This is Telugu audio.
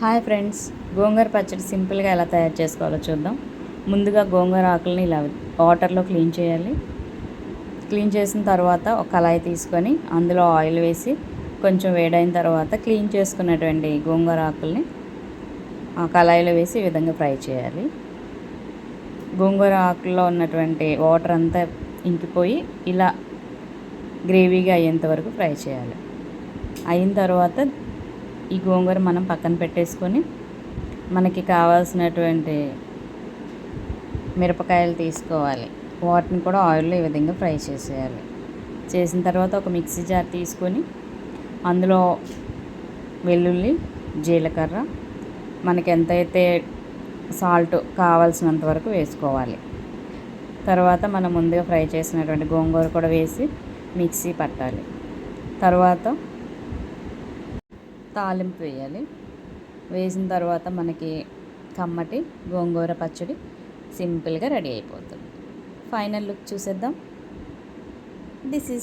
హాయ్ ఫ్రెండ్స్, గోంగూర పచ్చడి సింపుల్గా ఎలా తయారు చేసుకోవాలో చూద్దాం. ముందుగా గోంగూర ఆకుల్ని ఇలా వాటర్లో క్లీన్ చేయాలి. క్లీన్ చేసిన తర్వాత ఒక కళాయి తీసుకొని అందులో ఆయిల్ వేసి కొంచెం వేడైన తర్వాత క్లీన్ చేసుకున్నటువంటి గోంగూర ఆకుల్ని ఆ కళాయిలో వేసి ఈ విధంగా ఫ్రై చేయాలి. గోంగూర ఆకుల్లో ఉన్నటువంటి వాటర్ అంతా ఇంకిపోయి ఇలా గ్రేవీగా అయ్యేంత వరకు ఫ్రై చేయాలి. అయిన తర్వాత ఈ గోంగూర మనం పక్కన పెట్టేసుకొని మనకి కావాల్సినటువంటి మిరపకాయలు తీసుకోవాలి. వాటిని కూడా ఆయిల్లో ఈ విధంగా ఫ్రై చేసేయాలి. చేసిన తర్వాత ఒక మిక్సీ జార్ తీసుకొని అందులో వెల్లుల్లి, జీలకర్ర, మనకి ఎంతైతే సాల్ట్ కావాల్సినంత వరకు వేసుకోవాలి. తర్వాత మనం ముందుగా ఫ్రై చేసినటువంటి గోంగూర కూడా వేసి మిక్సీ పట్టాలి. తర్వాత తాలింపు వేయాలి. వేసిన తర్వాత మనకి కమ్మటి గోంగూర పచ్చడి సింపుల్గా రెడీ అయిపోతుంది. ఫైనల్ లుక్ చూసేద్దాం. This is